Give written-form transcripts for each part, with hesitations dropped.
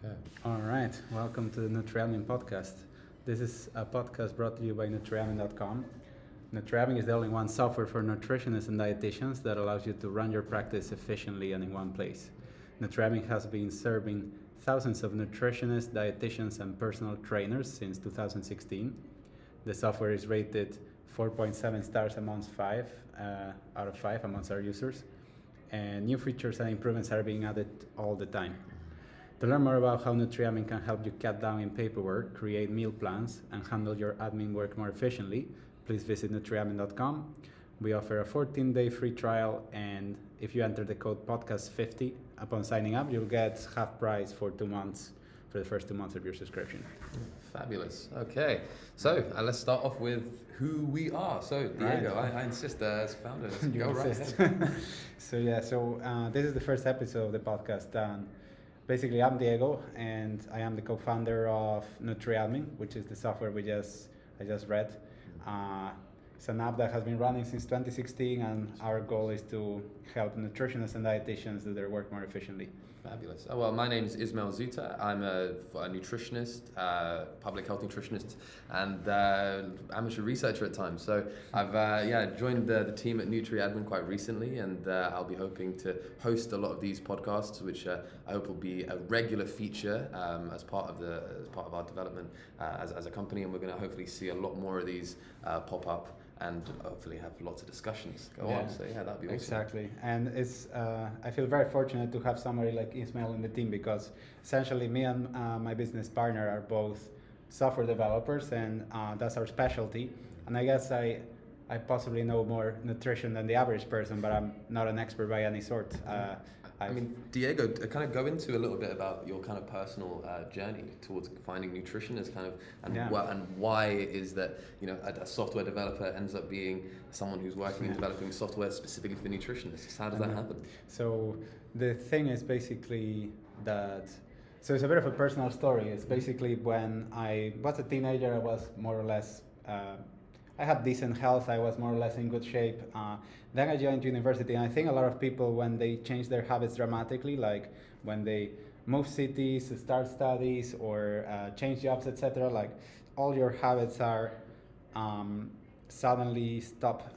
Okay. All right. Welcome to the NutriAdmin Podcast. This is a podcast brought to you by NutriAdmin.com. NutriAdmin is the only one software for nutritionists and dietitians that allows you to run your practice efficiently and in one place. NutriAdmin has been serving thousands of nutritionists, dietitians, and personal trainers since 2016. The software is rated 4.7 stars amongst 5 out of 5 amongst our users. And new features and improvements are being added all the time. To learn more about how NutriAdmin can help you cut down in paperwork, create meal plans, and handle your admin work more efficiently, please visit NutriAdmin.com. We offer a 14-day free trial, and if you enter the code podcast50 upon signing up, you'll get half price for 2 months, for the first 2 months of your subscription. Fabulous. Okay, so let's start off with who we are. So Diego, right. I insist as founder. You go insist. right ahead. So this is the first episode of the podcast. Basically, I'm Diego, and I am the co-founder of NutriAdmin, which is the software I just read. It's an app that has been running since 2016, and our goal is to help nutritionists and dietitians do their work more efficiently. Fabulous. Oh, well, my name is Ismail Zoutat. I'm a nutritionist, public health nutritionist, and amateur researcher at times. So I've joined the team at NutriAdmin quite recently, and I'll be hoping to host a lot of these podcasts, which I hope will be a regular feature as part of our development as a company, and we're going to hopefully see a lot more of these pop up. And hopefully have lots of discussions go on. So that'd be awesome. Exactly. And it's I feel very fortunate to have somebody like Ismail in the team, because essentially me and my business partner are both software developers, and that's our specialty. And I guess I possibly know more nutrition than the average person, but I'm not an expert by any sort. I mean, Diego, kind of go into a little bit about your kind of personal journey towards finding nutrition as kind of, and why it is that, you know, a software developer ends up being someone who's working and developing software specifically for nutritionists. How does that happen? So the thing is basically that, so it's a bit of a personal story. It's basically when I was a teenager, I was more or less, I had decent health, I was more or less in good shape. Then I joined university, and I think a lot of people, when they change their habits dramatically, like when they move cities, start studies, or change jobs, etc., like all your habits are suddenly stop.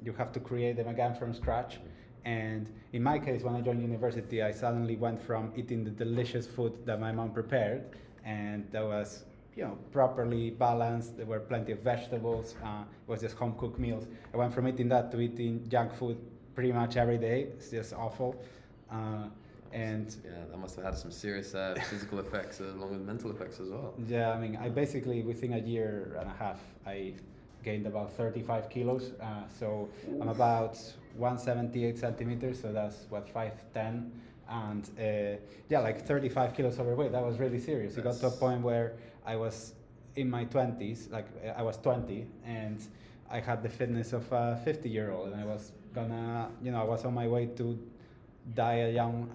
You have to create them again from scratch. And in my case, when I joined university, I suddenly went from eating the delicious food that my mom prepared, and that was, you know, properly balanced. There were plenty of vegetables. It was just home cooked meals. I went from eating that to eating junk food pretty much every day. It's just awful. And that must have had some serious physical effects along with mental effects as well. Yeah, I mean, I basically, within a year and a half, I gained about 35 kilos. So I'm about 178 centimeters. So that's what, 5'10". And like 35 kilos overweight. That was really serious. It got to a point where I was in my 20s, like I was 20, and I had the fitness of a 50-year-old, and I was gonna, I was on my way to die a young,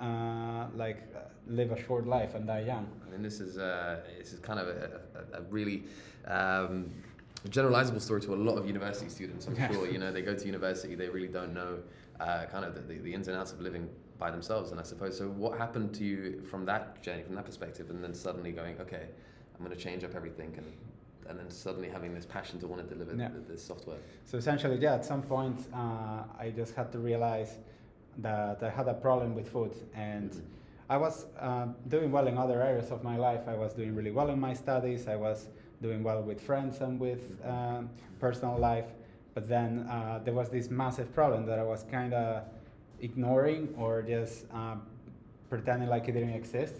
live a short life and die young. I mean, this is kind of a really generalizable story to a lot of university students. I'm sure, they go to university, they really don't know kind of the ins and outs of living by themselves. And I suppose, so what happened to you from that journey, from that perspective, and then suddenly going, okay, I'm going to change up everything, and then suddenly having this passion to want to deliver this software? So essentially, at some point, I just had to realize that I had a problem with food, and I was doing well in other areas of my life. I was doing really well in my studies. I was doing well with friends and with personal life. But then there was this massive problem that I was kind of ignoring, or just pretending like it didn't exist.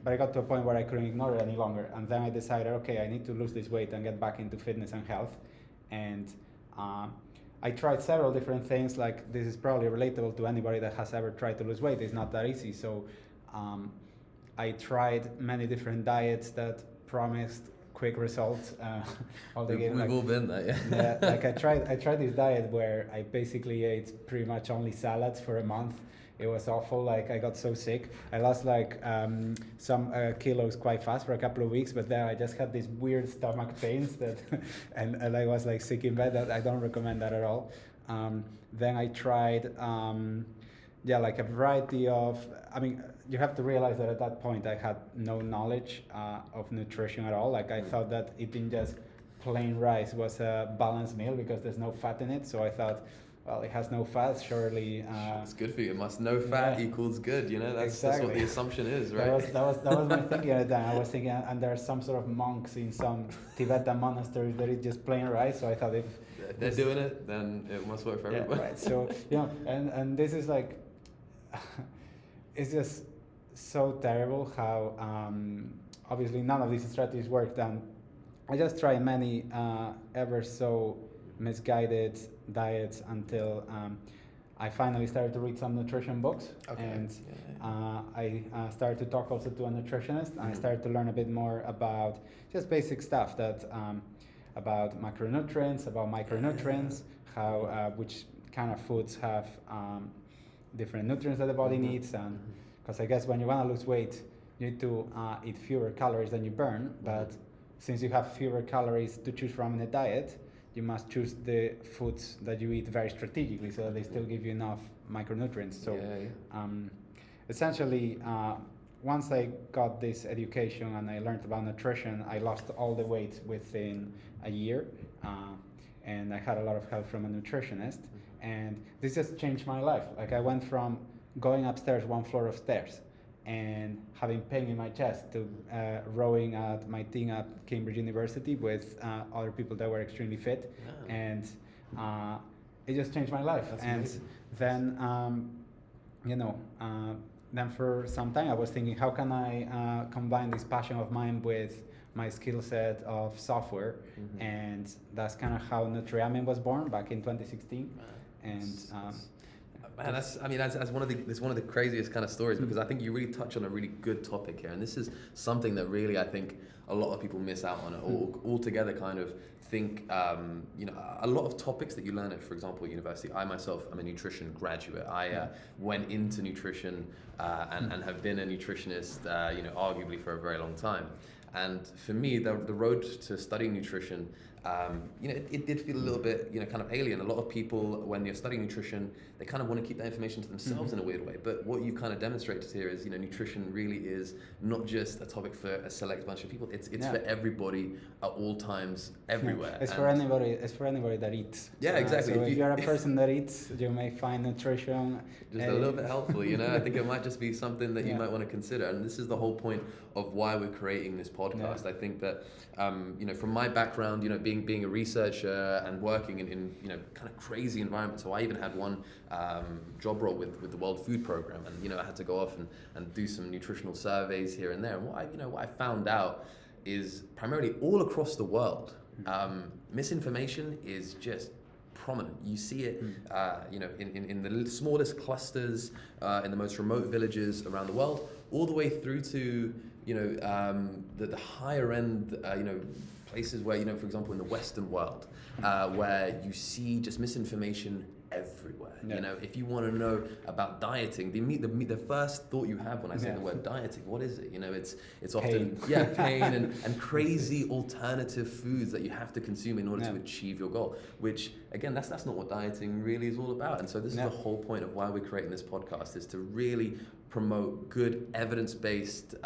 But I got to a point where I couldn't ignore it any longer. And then I decided, okay, I need to lose this weight and get back into fitness and health. And I tried several different things. Like, this is probably relatable to anybody that has ever tried to lose weight. It's not that easy. So I tried many different diets that promised quick results. We've all been there, Like I tried this diet where I basically ate pretty much only salads for a month. It was awful. Like, I got so sick. I lost some kilos quite fast for a couple of weeks, but then I just had these weird stomach pains that, and I was like sick in bed. I don't recommend that at all. Then I tried yeah, like a variety of. I mean, you have to realize that at that point I had no knowledge of nutrition at all. Like I thought that eating just plain rice was a balanced meal because there's no fat in it. So I thought, well, it has no fat, surely. It's good for you. It must no fat equals good. You know, that's what the assumption is, right? That was my thinking at the time. I was thinking, and there are some sort of monks in some Tibetan monasteries that eat just plain rice. So I thought if they're doing it, then it must work for everybody. Right. So and this is like, it's just so terrible how obviously none of these strategies worked, and I just tried many ever so misguided diets until I finally started to read some nutrition books, and I started to talk also to a nutritionist, and I started to learn a bit more about just basic stuff that about macronutrients, about micronutrients, how which kind of foods have different nutrients that the body needs, and because I guess when you want to lose weight, you need to eat fewer calories than you burn, but since you have fewer calories to choose from in a diet, you must choose the foods that you eat very strategically so that they still give you enough micronutrients. So essentially, once I got this education and I learned about nutrition, I lost all the weight within a year, and I had a lot of help from a nutritionist, and this just changed my life. Like I went from going upstairs one floor of stairs and having pain in my chest to rowing at my team at Cambridge University with other people that were extremely fit, and it just changed my life. That's and amazing. Then then for some time I was thinking, how can I combine this passion of mine with my skill set of software, and that's kind of how NutriAdmin was born back in 2016. Man, that's one of the craziest kind of stories, because I think you really touch on a really good topic here, and this is something that really I think a lot of people miss out on, or altogether kind of think, a lot of topics that you learn at, for example, university. I myself am a nutrition graduate. I went into nutrition and have been a nutritionist, arguably for a very long time. And for me, the road to studying nutrition, it did feel a little bit, kind of alien. A lot of people, when you're studying nutrition, they kind of want to keep that information to themselves in a weird way. But what you kind of demonstrated here is, nutrition really is not just a topic for a select bunch of people. It's for everybody at all times, everywhere. It's for anybody. It's for anybody that eats. Yeah, exactly. So if you're a person that eats, you may find nutrition just a little bit helpful. I think it might just be something that you might want to consider. And this is the whole point of why we're creating this podcast. I think that, from my background, being a researcher and working in kind of crazy environments. So I even had one job role with the World Food Program, and I had to go off and do some nutritional surveys here and there. And what I found out is primarily all across the world, misinformation is just prominent. You see it, in the smallest clusters, in the most remote villages around the world, all the way through to the higher end, places where, for example, in the Western world, where you see just misinformation everywhere. If you want to know about dieting, the first thought you have when I say the word dieting, what is it? It's often pain and crazy alternative foods that you have to consume in order to achieve your goal. Which again, that's not what dieting really is all about. And so this is the whole point of why we're creating this podcast, is to really promote good evidence-based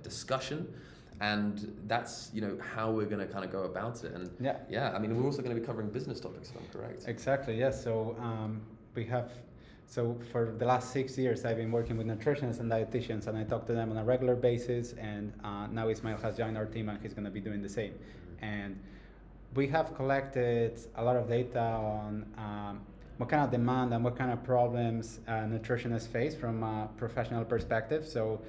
discussion. And that's how we're going to kind of go about it. And we're also going to be covering business topics, if I'm correct. Exactly, yes. So for the last 6 years I've been working with nutritionists and dietitians, and I talk to them on a regular basis, and now Ismail has joined our team and he's going to be doing the same. And we have collected a lot of data on what kind of demand and what kind of problems nutritionists face from a professional perspective. So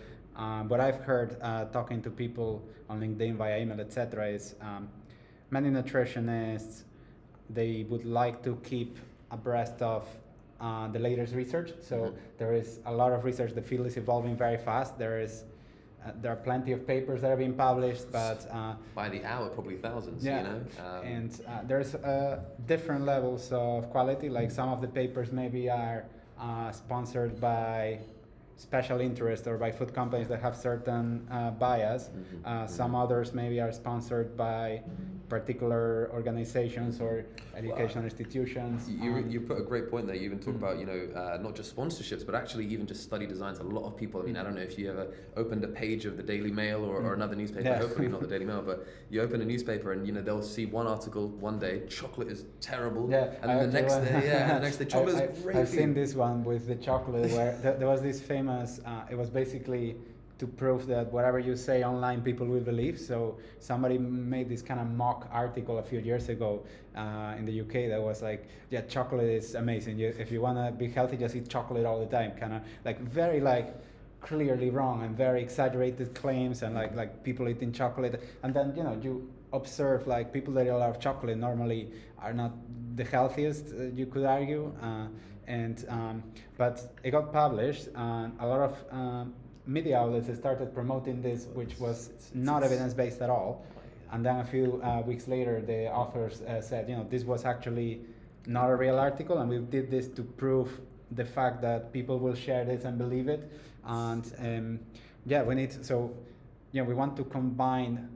what I've heard talking to people on LinkedIn, via email, etc., is many nutritionists, they would like to keep abreast of the latest research. So there is a lot of research. The field is evolving very fast. There are plenty of papers that are being published, but by the hour, probably thousands. And there's different levels of quality. Like some of the papers maybe are sponsored by special interest or by food companies that have certain bias. Some others maybe are sponsored by particular organizations or educational institutions. You put a great point there. You even talk about, not just sponsorships, but actually even just study designs. A lot of people, I mean, I don't know if you ever opened a page of the Daily Mail or another newspaper, hopefully not the Daily Mail, but you open a newspaper and, they'll see one article one day, chocolate is terrible. Yeah, and then the next day, chocolate is great. I've seen this one with the chocolate where there was this famous, it was basically to prove that whatever you say online, people will believe. So somebody made this kind of mock article a few years ago in the UK that was like, yeah, chocolate is amazing. If you want to be healthy, just eat chocolate all the time. Kind of like very like clearly wrong and very exaggerated claims and like people eating chocolate. And then, you observe like people that love chocolate normally are not the healthiest, you could argue. But it got published and a lot of media outlets started promoting this, which was not evidence-based at all. And then a few weeks later, the authors said, this was actually not a real article, and we did this to prove the fact that people will share this and believe it. And we want to combine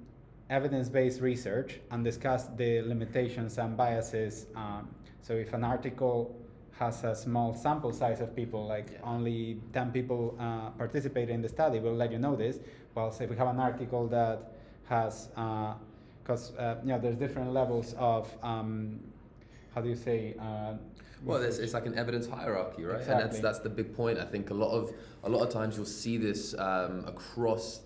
evidence-based research and discuss the limitations and biases. So if an article has a small sample size of people, only 10 people participated in the study, we'll let you know this. Well, say we have an article that has, because there's different levels of, it's like an evidence hierarchy, right? Exactly. And that's the big point. I think a lot of times you'll see this across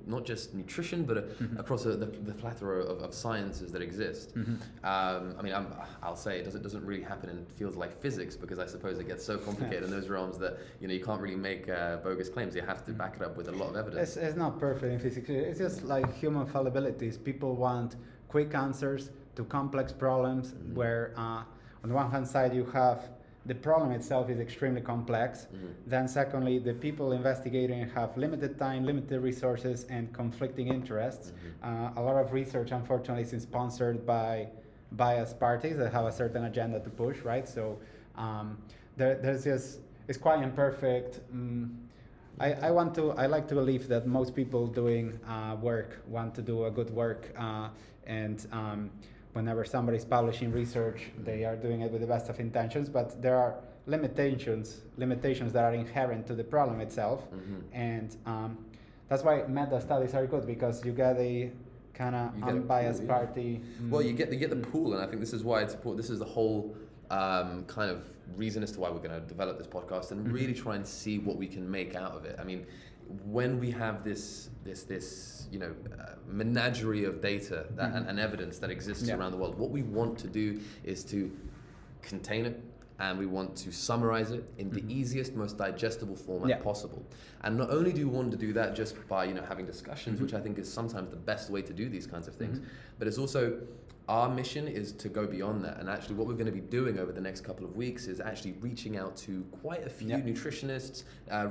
not just nutrition, but across the plethora of sciences that exist. I'll say it doesn't really happen in fields like physics, because I suppose it gets so complicated in those realms that you can't really make bogus claims. You have to back it up with a lot of evidence. It's not perfect in physics. It's just like human fallibilities. People want quick answers to complex problems where on the one hand side you have the problem itself is extremely complex. Then secondly, the people investigating have limited time, limited resources, and conflicting interests. A lot of research, unfortunately, is sponsored by biased parties that have a certain agenda to push, right? So it's quite imperfect. I like to believe that most people doing work want to do a good work, and whenever somebody's publishing research, they are doing it with the best of intentions, but there are limitations that are inherent to the problem itself. And that's why meta studies are good, because you get a kind of unbiased party. Well, you get the pool, and I think this is why it's important. This is the whole kind of reason as to why we're going to develop this podcast and really try and see what we can make out of it. I mean, when we have this menagerie of data and evidence that exists around the world, what we want to do is to contain it, and we want to summarize it in the easiest, most digestible format possible. And not only do we want to do that just by having discussions, which I think is sometimes the best way to do these kinds of things, but it's also our mission is to go beyond that. And actually what we're going to be doing over the next couple of weeks is actually reaching out to quite a few nutritionists,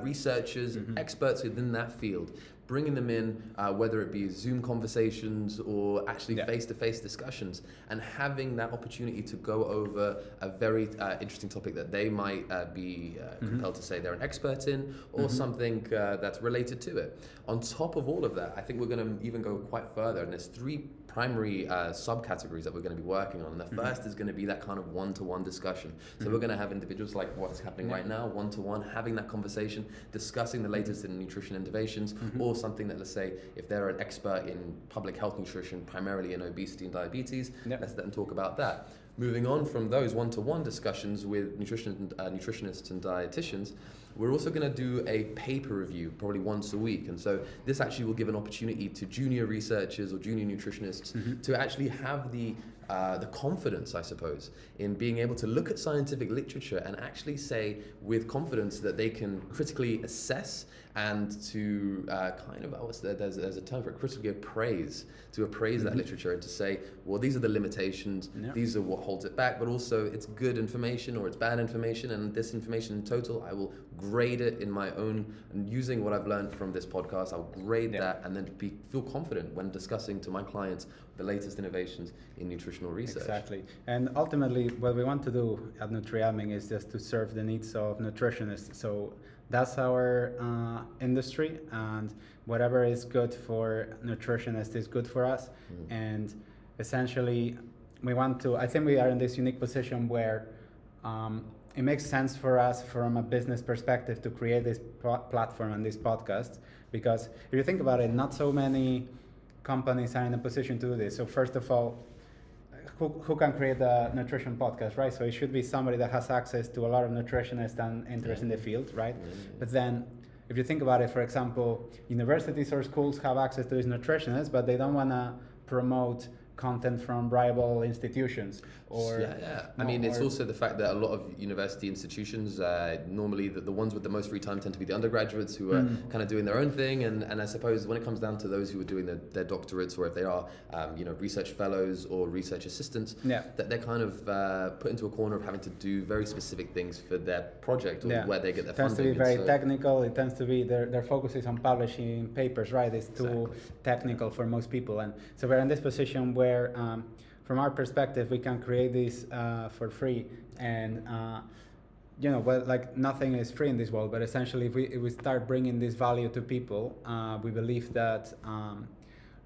researchers, experts within that field, bringing them in, whether it be Zoom conversations or actually face-to-face discussions, and having that opportunity to go over a very interesting topic that they might be compelled to say they're an expert in, or something that's related to it. On top of all of that, I think we're going to even go quite further, and there's three primary subcategories that we're going to be working on. And the first is going to be that kind of one-to-one discussion. So we're going to have individuals like what's happening right now, one-to-one, having that conversation, discussing the latest in nutrition innovations, or something that, let's say, if they're an expert in public health nutrition, primarily in obesity and diabetes, let's let them talk about that. Moving on from those one-to-one discussions with nutritionists and dietitians, we're also going to do a paper review probably once a week. And so this actually will give an opportunity to junior researchers or junior nutritionists to actually have the confidence, I suppose, in being able to look at scientific literature and actually say with confidence that they can critically assess and to there's a term for it, critically appraise that literature, and to say, well, these are the limitations, these are what holds it back, but also it's good information or it's bad information, and this information in total, I will grade it in my own, and using what I've learned from this podcast, I'll grade that and then feel confident when discussing to my clients the latest innovations in nutritional research. Exactly. And ultimately, what we want to do at NutriAdmin is just to serve the needs of nutritionists. So That's our industry, and whatever is good for nutritionists is good for us. And essentially, I think we are in this unique position where it makes sense for us from a business perspective to create this platform and this podcast, because if you think about it, not so many companies are in a position to do this. So first of all, who can create a nutrition podcast, right? So it should be somebody that has access to a lot of nutritionists and interest in the field, right? But then if you think about it, for example, universities or schools have access to these nutritionists, but they don't want to promote content from rival institutions. Or I mean, it's also the fact that a lot of university institutions, normally the ones with the most free time tend to be the undergraduates who are kind of doing their own thing, and I suppose when it comes down to those who are doing their doctorates, or if they are research fellows or research assistants, that they're kind of put into a corner of having to do very specific things for their project or where they get their funding. It tends to be very technical. It tends to be their focus is on publishing papers, right? It's too technical for most people, and so we're in this position where from our perspective, we can create this for free, and like nothing is free in this world. But essentially, if we start bringing this value to people, we believe that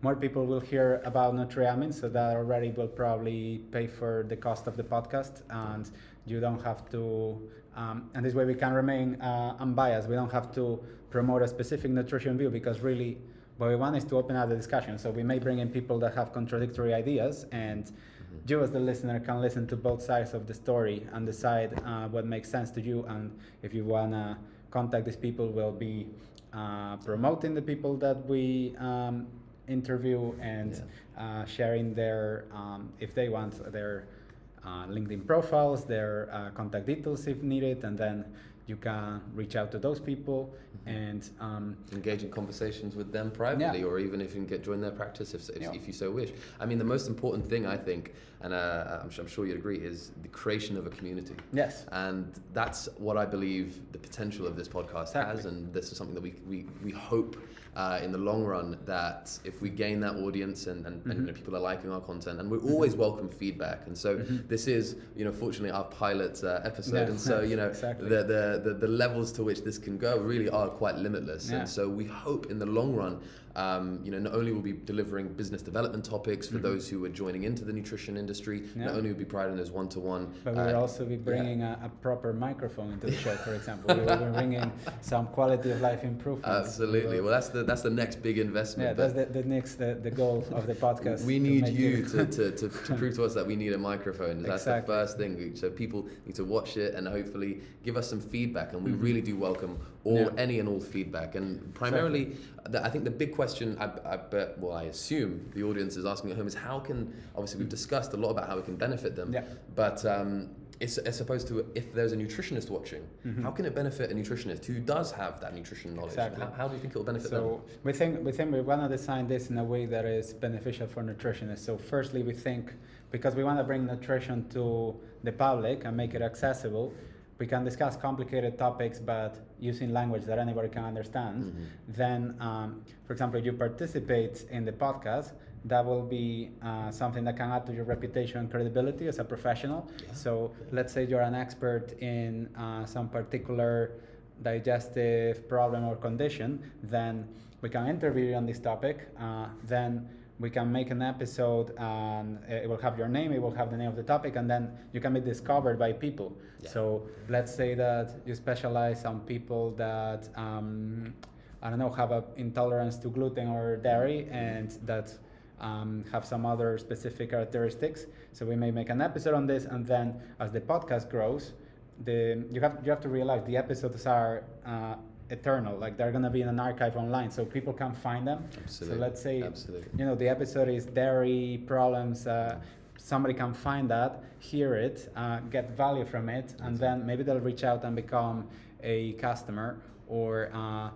more people will hear about NutriAdmin, so that already will probably pay for the cost of the podcast, and you don't have to. And this way, we can remain unbiased. We don't have to promote a specific nutrition view, because really, what we want is to open up the discussion. So we may bring in people that have contradictory ideas, and you as the listener can listen to both sides of the story and decide what makes sense to you. And if you want to contact these people, we'll be promoting the people that we interview, and sharing their, if they want, their LinkedIn profiles, their contact details if needed, and then you can reach out to those people and engage in conversations with them privately, or even if you can join their practice if you so wish. I mean, the most important thing, I think, and I'm sure you'd agree, is the creation of a community. Yes. And that's what I believe the potential of this podcast has, and this is something that we hope in the long run, that if we gain that audience and people are liking our content, and we always welcome feedback, and so this is fortunately our pilot episode, and so the levels to which this can go really are quite limitless, and so we hope in the long run, not only will we be delivering business development topics for those who are joining into the nutrition industry, not only will we be providing those one-to-one, but we'll also be bringing a proper microphone into the show, for example. We will be bringing some quality of life improvements. Absolutely. Well, that's the next big investment. Yeah, that's the next the goal of the podcast. We need you to prove to us that we need a microphone. That's the first thing. So people need to watch it and hopefully give us some feedback, and we really do welcome any and all feedback. And primarily, I think the big question I assume the audience is asking at home is how can, obviously we've discussed a lot about how we can benefit them, but it's as opposed to if there's a nutritionist watching, how can it benefit a nutritionist who does have that nutrition knowledge? Exactly. How do you think it will benefit them? So we think we want to design this in a way that is beneficial for nutritionists. So firstly, we think, because we want to bring nutrition to the public and make it accessible, we can discuss complicated topics, but using language that anybody can understand. Then, for example, if you participate in the podcast, that will be something that can add to your reputation and credibility as a professional. So let's say you're an expert in some particular digestive problem or condition, then we can interview you on this topic. Then we can make an episode, and it will have your name, it will have the name of the topic, and then you can be discovered by people. So let's say that you specialize on people that have an intolerance to gluten or dairy, and that have some other specific characteristics. So we may make an episode on this, and then as the podcast grows, you have to realize the episodes are eternal, like they're going to be in an archive online, so people can find them. Absolutely. So let's say the episode is dairy problems, somebody can find that, hear it, get value from it, and then maybe they'll reach out and become a customer, or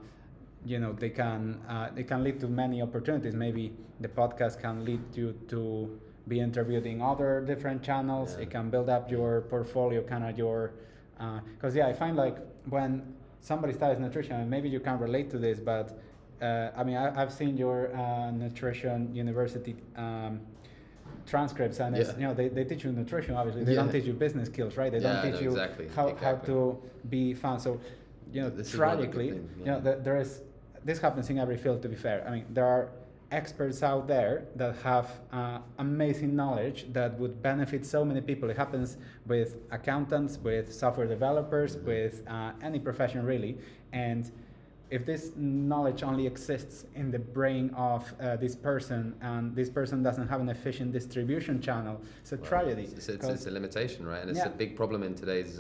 they can it can lead to many opportunities. Maybe the podcast can lead you to be interviewed in other different channels. It can build up your portfolio, kind of your because I find like when somebody studies nutrition, and maybe you can relate to this, but I've seen your nutrition university transcripts, and it's, they teach you nutrition, obviously. They don't teach you business skills, right? They don't teach you how to be fun. So This is one of the tragically, big things, there is, this happens in every field, to be fair. I mean, there are experts out there that have amazing knowledge that would benefit so many people. It happens with accountants, with software developers, with any profession really. And if this knowledge only exists in the brain of this person, and this person doesn't have an efficient distribution channel, it's a tragedy. It's a limitation, right? And it's a big problem in today's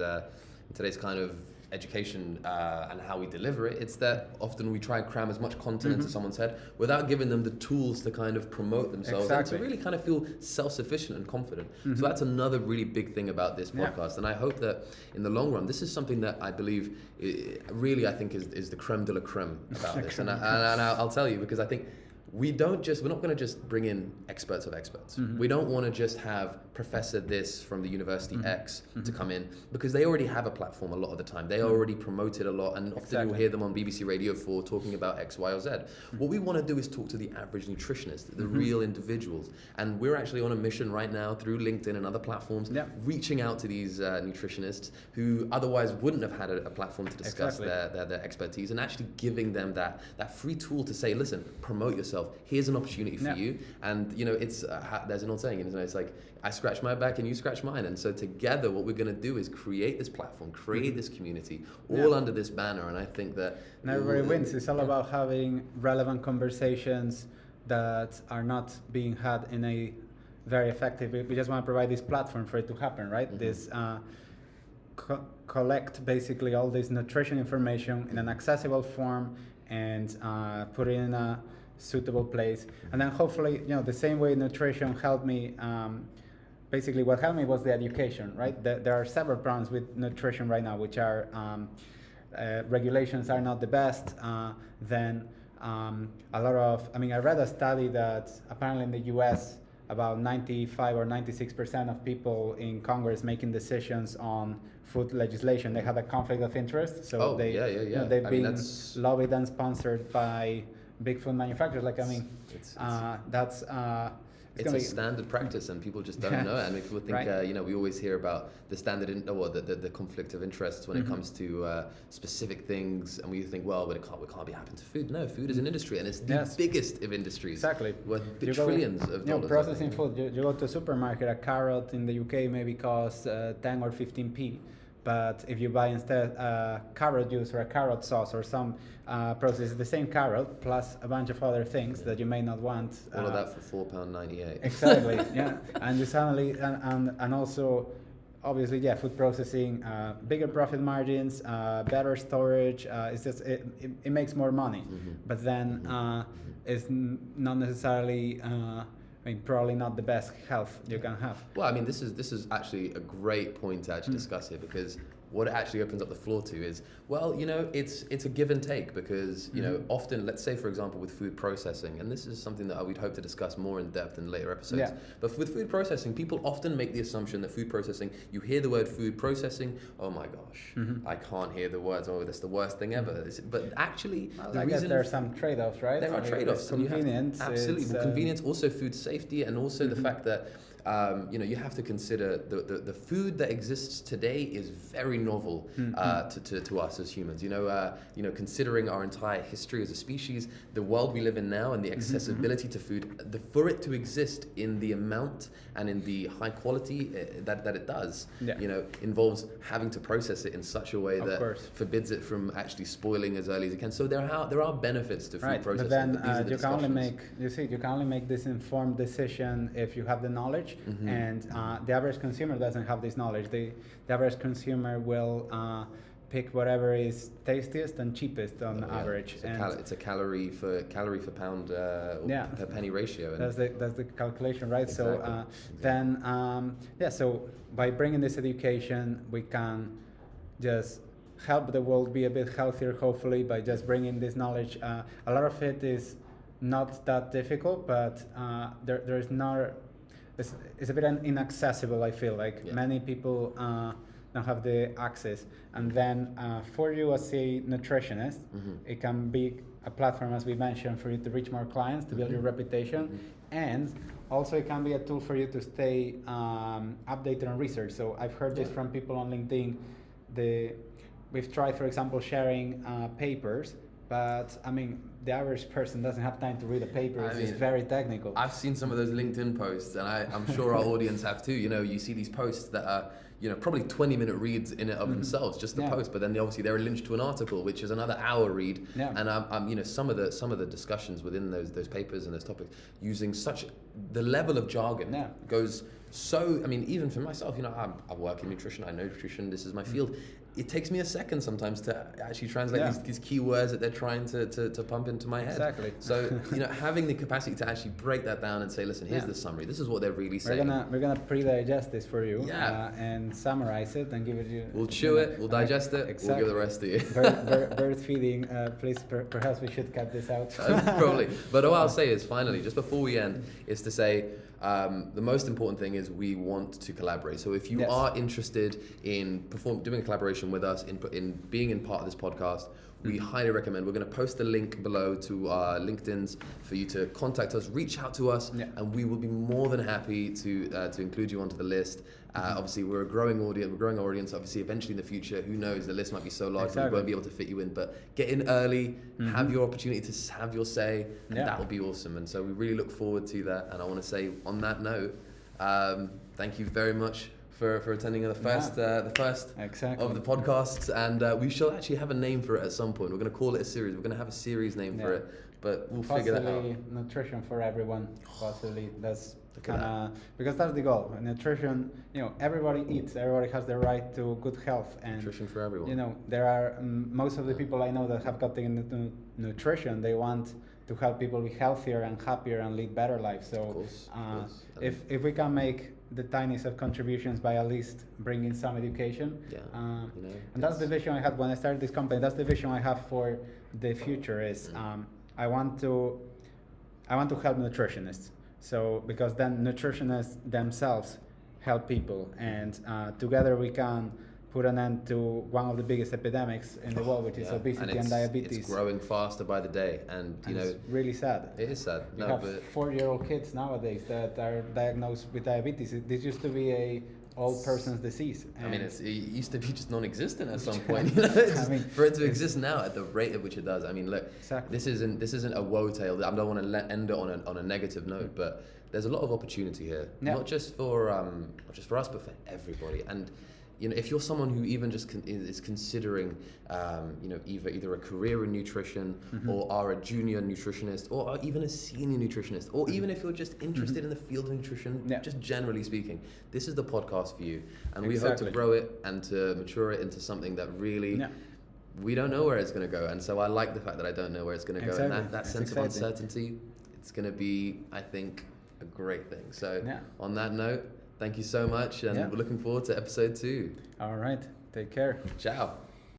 kind of education and how we deliver it. It's that often we try and cram as much content into someone's head without giving them the tools to kind of promote themselves and to really kind of feel self-sufficient and confident. So that's another really big thing about this podcast. And I hope that in the long run, this is something that I believe really I think is the creme de la creme about this. And I'll tell you, because I think we're not going to just bring in experts of experts. We don't want to just have Professor this from the University X to come in, because they already have a platform a lot of the time. They already promote it a lot, and often you'll hear them on BBC Radio 4 talking about X, Y, or Z. What we want to do is talk to the average nutritionist, the real individuals. And we're actually on a mission right now through LinkedIn and other platforms, reaching out to these nutritionists who otherwise wouldn't have had a platform to discuss their expertise, and actually giving them that free tool to say, listen, promote yourself. Here's an opportunity for you. And it's there's an old saying, isn't it? It's like, I scratch my back and you scratch mine. And so together what we're going to do is create this platform, create this community, all under this banner. And I think that everybody wins. It's all about having relevant conversations that are not being had in a very effective. We just want to provide this platform for it to happen, right? This collect basically all this nutrition information in an accessible form and put it in a suitable place. And then hopefully, the same way nutrition helped me, basically what helped me was the education, right? There are several problems with nutrition right now, which are regulations are not the best. Then a lot of, I read a study that apparently in the US, about 95 or 96% of people in Congress making decisions on food legislation, they have a conflict of interest. So they've been lobbied and sponsored by big food manufacturers. It's a standard practice, and people just don't know it. And people think, we always hear about the standard, the conflict of interests when it comes to specific things, and we think, well, it can't be happening to food. No, food is an industry, and it's the biggest of industries. Exactly. Worth trillions of dollars. Processing food. You go to a supermarket, a carrot in the UK maybe costs 10 or 15p. But if you buy instead carrot juice or a carrot sauce or some process, the same carrot plus a bunch of other things that you may not want. All of that for £4.98. Exactly, and you suddenly, and also, obviously, food processing, bigger profit margins, better storage. It's just it makes more money, but then it's not necessarily. Probably not the best health you can have. Well, this is actually a great point to actually discuss here, because what it actually opens up the floor to is, it's a give and take, because, often, let's say, for example, with food processing, and this is something that we'd hope to discuss more in depth in later episodes, but with food processing, people often make the assumption that food processing, you hear the word food processing, oh my gosh, I can't hear the words, that's the worst thing ever. But actually, I guess there are some trade-offs, right? There are trade-offs. Convenience. Absolutely. Convenience, also food safety, and also the fact that you have to consider the food that exists today is very novel to us as humans. Considering our entire history as a species, the world we live in now, and the accessibility to food, for it to exist in the amount and in the high quality that it does, involves having to process it in such a way that forbids it from actually spoiling as early as it can. So there are benefits to food processing. But then you can only make this informed decision if you have the knowledge. And the average consumer doesn't have this knowledge. The average consumer will pick whatever is tastiest and cheapest on average. It's a calorie for pound per penny ratio. And that's the calculation, right? Exactly. So so by bringing this education, we can just help the world be a bit healthier, hopefully, by just bringing this knowledge. A lot of it is not that difficult, but there's not. It's a bit inaccessible, I feel like. Many people don't have the access. And then for you as a nutritionist, it can be a platform, as we mentioned, for you to reach more clients, to build your reputation. And also it can be a tool for you to stay updated on research. So I've heard this from people on LinkedIn. we've tried, for example, sharing papers, but I mean, the average person doesn't have time to read a paper. It's very technical. I've seen some of those LinkedIn posts, and I'm sure our audience have too. You know, you see these posts that are, you know, probably 20-minute reads in it of themselves, just the post, but then they're linked to an article, which is another hour read. Yeah. And you know, some of the discussions within those papers and those topics, using the level of jargon goes so. I mean, even for myself, you know, I work in nutrition. I know nutrition. This is my field. It takes me a second sometimes to actually translate these key words that they're trying to pump into my head. Exactly. So, you know, having the capacity to actually break that down and say, listen, here's the summary. This is what they're really saying. We're gonna pre-digest this for you and summarize it and give it you. We'll chew it. We'll digest it. Exactly. We'll give the rest to you. Bird feeding. Please, perhaps we should cut this out. Probably. But all I'll say is, finally, just before we end, is to say, the most important thing is we want to collaborate. So if you are interested in doing a collaboration with us, in being in part of this podcast, we highly recommend. We're going to post a link below to our LinkedIn's for you to contact us, reach out to us, and we will be more than happy to include you onto the list. Obviously, we're a growing audience. We're growing our audience. Obviously, eventually in the future, who knows? The list might be so large that we won't be able to fit you in. But get in early, have your opportunity to have your say, and that will be awesome. And so we really look forward to that. And I want to say, on that note, thank you very much for attending the first of the podcasts, and we shall actually have a name for it at some point. We're going to call it a series. We're going to have a series name for it, but we'll figure that out. Nutrition for everyone. Possibly that's because that's the goal. Nutrition, you know, everybody eats. Everybody has the right to good health, and nutrition for everyone. You know, there are most of the people I know that have gotten into nutrition. They want to help people be healthier and happier and lead better lives. So, of course. If we can make the tiniest of contributions by at least bringing some education, and that's the vision I had when I started this company. That's the vision I have for the future. Is I want to help nutritionists. So because then nutritionists themselves help people, and together we can put an end to one of the biggest epidemics in the world, which is obesity and diabetes. It's growing faster by the day, and it's really sad. It is sad. You have 4-year-old kids nowadays that are diagnosed with diabetes. This used to be a old person's disease. I mean, it used to be just non-existent at some point. You know? For it to exist now at the rate at which it does. I mean, look, this isn't a woe tale. I don't want to end it on a negative note, but there's a lot of opportunity here, not just for us, but for everybody. And you know, if you're someone who even just is considering, you know, either a career in nutrition, or are a junior nutritionist, or are even a senior nutritionist, or even if you're just interested in the field of nutrition, just generally speaking, this is the podcast for you. And we hope to grow it and to mature it into something that really, we don't know where it's going to go. And so I like the fact that I don't know where it's going to go. And that sense of uncertainty, it's going to be, I think, a great thing. So on that note, thank you so much, and we're looking forward to episode 2. All right. Take care. Ciao.